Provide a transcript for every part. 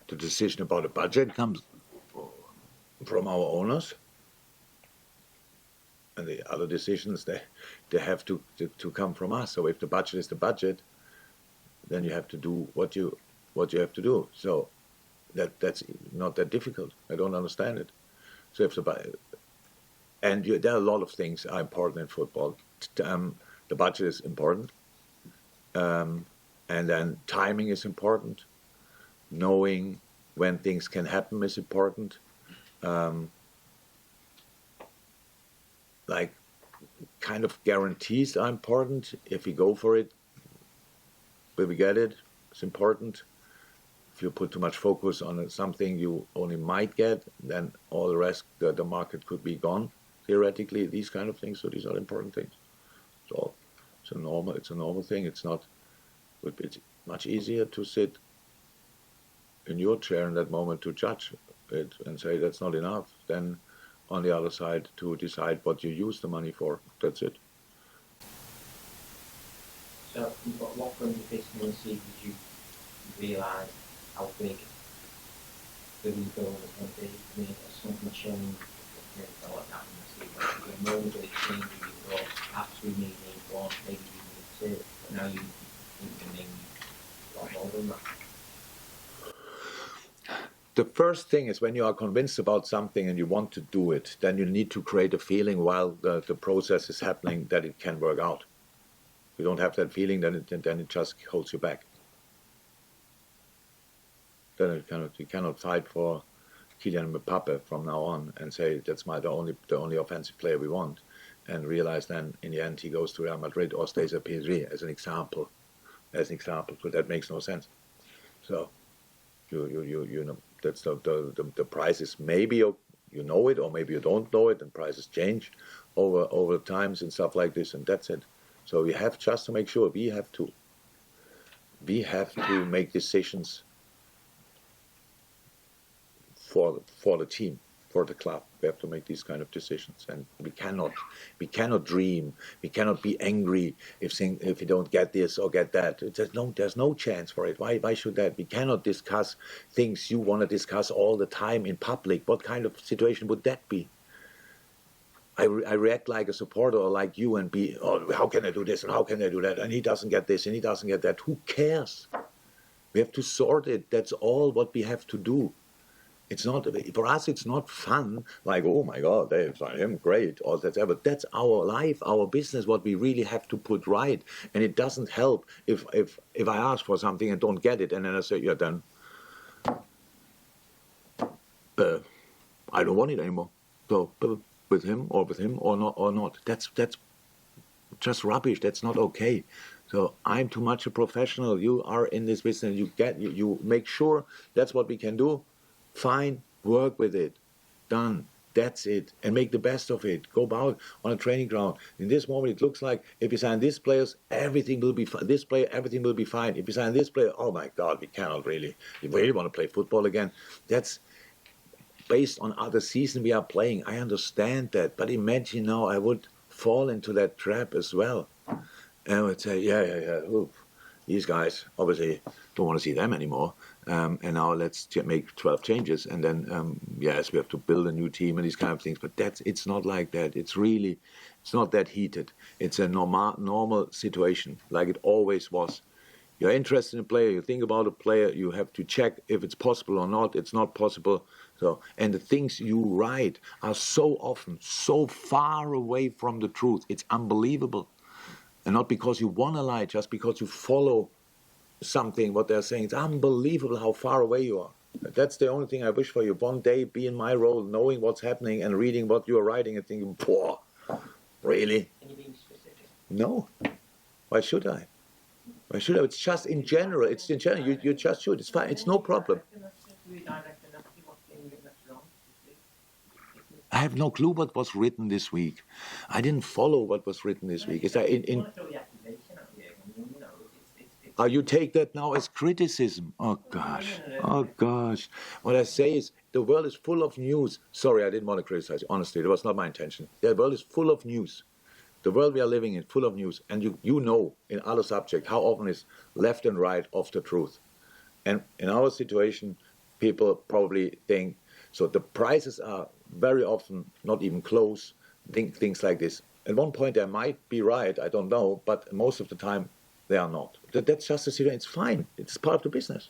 The decision about the budget comes from our owners, and the other decisions they have to come from us. So if the budget is the budget, then you have to do what you have to do. So that's not that difficult. I don't understand it. So if there are a lot of things that are important in football. The budget is important, and then timing is important. Knowing when things can happen is important. Like kind of guarantees are important. If we go for it, will we get it? It's important. If you put too much focus on something you only might get, then all the rest, the market could be gone. Theoretically, these kind of things. So these are important things. It's a normal thing. It's much easier to sit in your chair in that moment to judge it and say that's not enough than on the other side to decide what you use the money for. That's it. So what point of this new season did you realise how big the rebuild was going to be? I mean, has something changed? What happened this season? You know that it changed, you thought perhaps we need one, maybe we need two, but now you think you need a lot more than that. The first thing is when you are convinced about something and you want to do it, then you need to create a feeling while the process is happening that it can work out. If you don't have that feeling, then it just holds you back. Then you cannot fight for Kylian Mbappe from now on and say that's the only offensive player we want, and realize then in the end he goes to Real Madrid or stays at PSG as an example. So that makes no sense. So you know. That's the prices. Maybe you know it, or maybe you don't know it, and prices change over times and stuff like this, and that's it. So we have just to make sure we have to make decisions for the team, for the club. We have to make these kind of decisions, and we cannot dream. We cannot be angry if we don't get this or get that. There's no chance for it. Why should that? We cannot discuss things you want to discuss all the time in public. What kind of situation would that be? I react like a supporter or like you and be, oh, how can I do this and how can I do that? And he doesn't get this and he doesn't get that. Who cares? We have to sort it. That's all what we have to do. It's not, for us, it's not fun, like, oh my God, they find him great, or whatever. That's our life, our business, what we really have to put right. And it doesn't help if I ask for something and don't get it, and then I say, yeah, then I don't want it anymore. So with him or not. That's just rubbish. That's not okay. So I'm too much a professional. You are in this business. You make sure that's what we can do. Fine, work with it, done, that's it, and make the best of it. Go about on a training ground. In this moment, it looks like if you sign these players, everything will be fine. This player, everything will be fine. If you sign this player, oh my God, we cannot really. If we really want to play football again, that's based on other season we are playing. I understand that, but imagine now I would fall into that trap as well. And I would say, yeah, oof. These guys obviously don't want to see them anymore. And now let's make 12 changes. And then, yes, we have to build a new team and these kind of things. But it's not like that. It's not that heated. It's a normal situation, like it always was. You're interested in a player, you think about a player, you have to check if it's possible or not. It's not possible. So, and the things you write are so often so far away from the truth. It's unbelievable. And not because you want to lie, just because you follow something, what they're saying. It's unbelievable how far away you are. That's the only thing I wish for you. One day, be in my role, knowing what's happening and reading what you are writing and thinking, "Poor, really?" Can you be specific? No. Why should I? Why should I? It's just in general. It's in general. You just should. It's fine. It's no problem. I have no clue what was written this week. I didn't follow what was written this week. Is that you take that now as criticism? Oh gosh. Oh gosh. What I say is the world is full of news. Sorry, I didn't want to criticize you. Honestly, that was not my intention. The world is full of news. The world we are living in, full of news. And you know, in other subjects, how often is left and right of the truth. And in our situation, people probably think. So the prices are very often not even close, things like this. At one point they might be right, I don't know, but most of the time they are not. That's just the situation. It's fine. It's part of the business.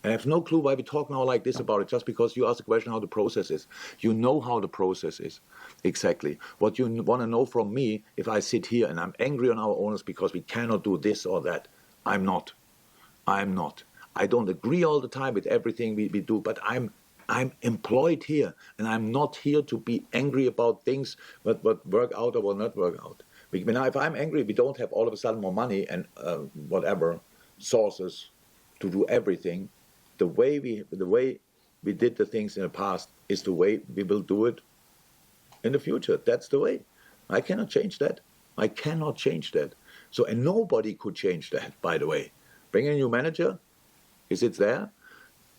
And I have no clue why we talk now like this about it, just because you asked the question how the process is. You know how the process is, exactly. What you want to know from me, if I sit here and I'm angry on our owners because we cannot do this or that, I'm not. I'm not. I don't agree all the time with everything we do, but I'm employed here, and I'm not here to be angry about things what work out or will not work out. If I'm angry, we don't have all of a sudden more money and whatever sources to do everything. The way we did the things in the past is the way we will do it in the future. That's the way. I cannot change that. I cannot change that. So, and nobody could change that, by the way. Bring a new manager, he sits there,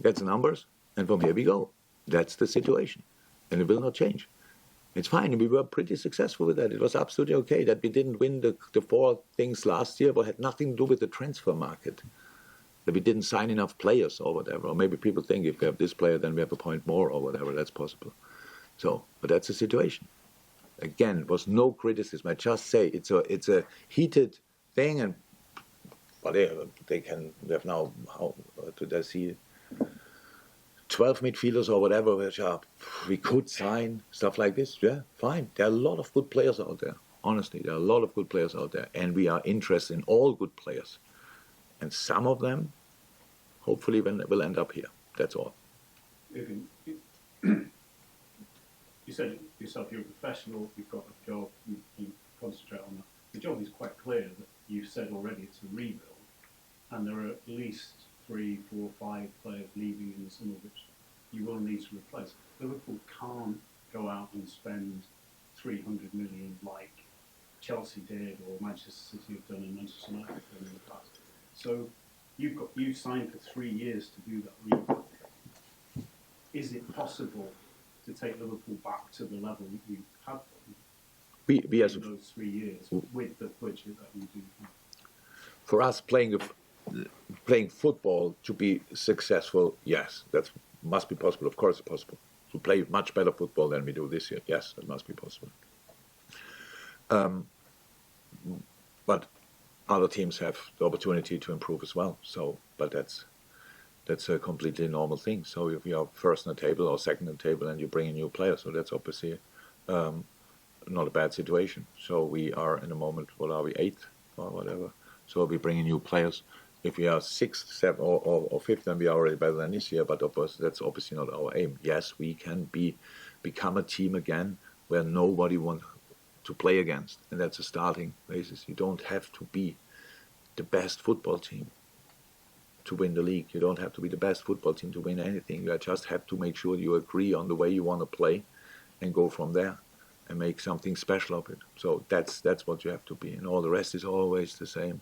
gets the numbers, and from here we go. That's the situation. And it will not change. It's fine. And we were pretty successful with that. It was absolutely okay that we didn't win the 4 things last year, but had nothing to do with the transfer market. That we didn't sign enough players or whatever. Or maybe people think if we have this player, then we have a point more or whatever. That's possible. So, but that's the situation. Again, it was no criticism. I just say it's a heated thing, and but they have now, how did I see 12 midfielders or whatever, which we could sign, stuff like this. Yeah, fine. There are a lot of good players out there. Honestly, there are a lot of good players out there, and we are interested in all good players. And some of them, hopefully, will end up here. That's all. Jurgen, you said yourself you're a professional, you've got a job, you concentrate on that. The job is quite clear that you've said already it's a rebuild, and there are at least 3, 4, 5 players leaving in the summer which you will need to replace. Liverpool can't go out and spend 300 million like Chelsea did or Manchester City have done and Manchester United have done in the past. So you signed for 3 years to do that rebuild. Is it possible to take Liverpool back to the level that you had them in those 3 years with the budget that you do have? For us, playing football to be successful, yes, that must be possible. Of course, it's possible. To play much better football than we do this year, yes, that must be possible. But other teams have the opportunity to improve as well. So, but that's a completely normal thing. So if you are first on the table or second on the table and you bring a new player, so that's obviously not a bad situation. So we are in a moment, what are we, 8th or whatever? So we bring in new players. If we are 6th, 7th, or 5th, then we are already better than this year. But that's obviously not our aim. Yes, we can become a team again where nobody wants to play against, and that's a starting basis. You don't have to be the best football team to win the league. You don't have to be the best football team to win anything. You just have to make sure you agree on the way you want to play and go from there and make something special of it. So that's what you have to be, and all the rest is always the same.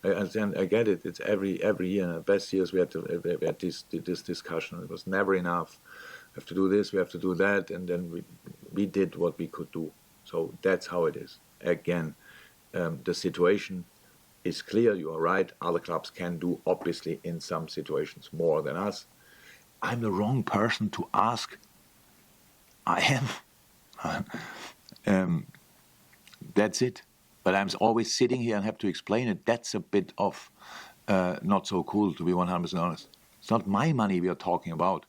I get it. It's every year. In the best years we had this discussion. It was never enough. We have to do this. We have to do that, and then we did what we could do. So that's how it is. Again, the situation is clear. You are right. Other clubs can do, obviously, in some situations more than us. I'm the wrong person to ask. I am. That's it. But I'm always sitting here and have to explain it. That's a bit of not so cool, to be 100% honest. It's not my money we are talking about.